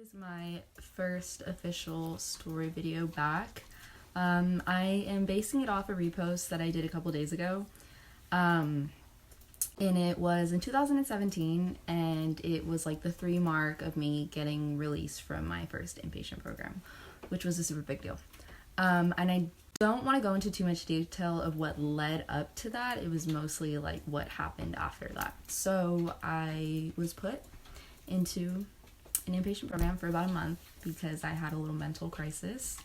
Is my first official story video back. I am basing it off a repost that I did a couple days ago. And it was in 2017, and it was like the 3 mark of me getting released from my first inpatient program, which was a super big deal. And I don't want to go into too much detail of what led up to that. It was mostly like what happened after that. So I was put into an inpatient program for about a month because I had a little mental crisis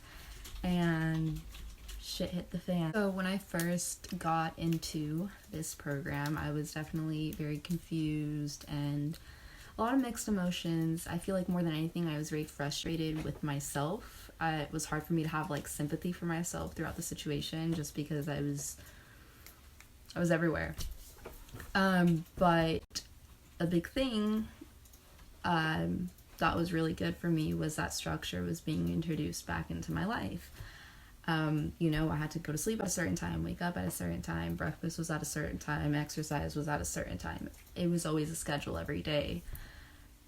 and shit hit the fan. So when I first got into this program, I was definitely very confused and a lot of mixed emotions. I feel like more than anything, I was very frustrated with myself. It was hard for me to have like sympathy for myself throughout the situation just because I was everywhere. But a big thing that was really good for me was that structure was being introduced back into my life. I had to go to sleep at a certain time, wake up at a certain time, breakfast was at a certain time, exercise was at a certain time. It was always a schedule every day.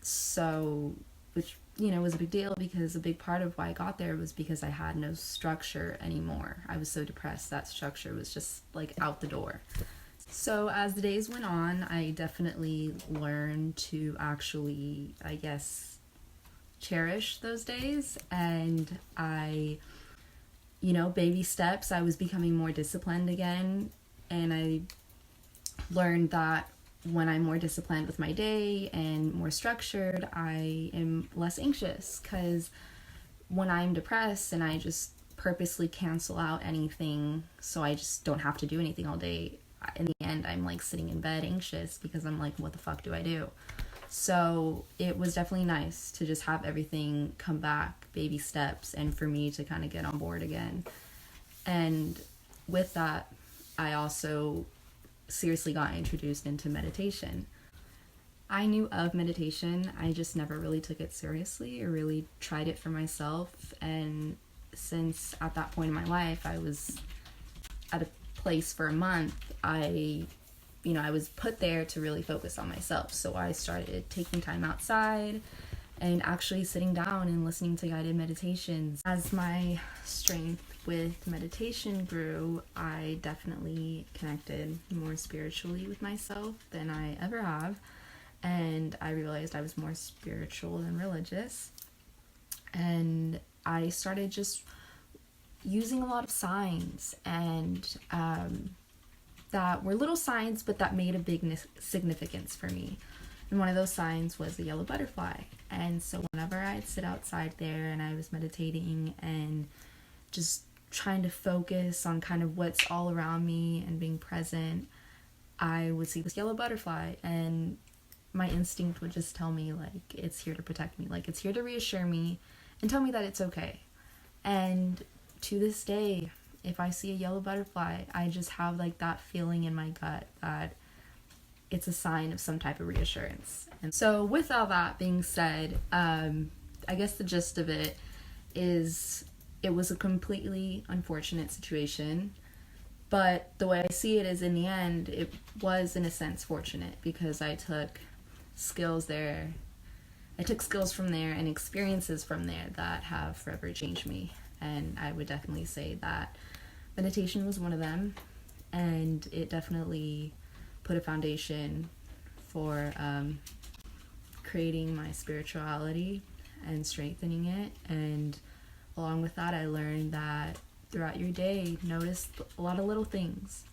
So, which, was a big deal because a big part of why I got there was because I had no structure anymore. I was so depressed that structure was just like out the door. So as the days went on, I definitely learned to actually, cherish those days, and baby steps, I was becoming more disciplined again, and I learned that when I'm more disciplined with my day and more structured, I am less anxious, because when I'm depressed and I just purposely cancel out anything so I just don't have to do anything all day, in the end I'm like sitting in bed anxious because I'm like, what the fuck do I do? So it was definitely nice to just have everything come back, baby steps, and for me to kind of get on board again. And with that, I also seriously got introduced into meditation. I knew of meditation, I just never really took it seriously or really tried it for myself. And since at that point in my life I was at a place for a month, I was put there to really focus on myself. So I started taking time outside and actually sitting down and listening to guided meditations. As my strength with meditation grew, I definitely connected more spiritually with myself than I ever have. And I realized I was more spiritual than religious. And I started just using a lot of signs and that were little signs, but that made a big significance for me. And one of those signs was a yellow butterfly. And so whenever I'd sit outside there and I was meditating and just trying to focus on kind of what's all around me and being present, I would see this yellow butterfly, and my instinct would just tell me, like, it's here to protect me, like, it's here to reassure me and tell me that it's okay. And to this day, if I see a yellow butterfly, I just have like that feeling in my gut that it's a sign of some type of reassurance. And so with all that being said, I guess the gist of it is it was a completely unfortunate situation, but the way I see it is, in the end, it was in a sense fortunate because I took skills there. I took skills from there and experiences from there that have forever changed me. And I would definitely say that meditation was one of them, and it definitely put a foundation for creating my spirituality and strengthening it. And along with that, I learned that throughout your day, notice a lot of little things,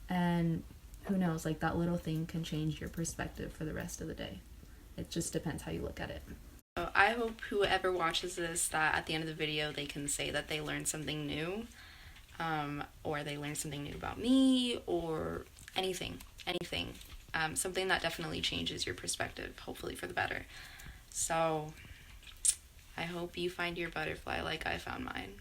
and who knows, like that little thing can change your perspective for the rest of the day. It just depends how you look at it. So I hope whoever watches this, that at the end of the video they can say that they learned something new, or they learned something new about me, or anything, something that definitely changes your perspective, hopefully for the better. So I hope you find your butterfly like I found mine.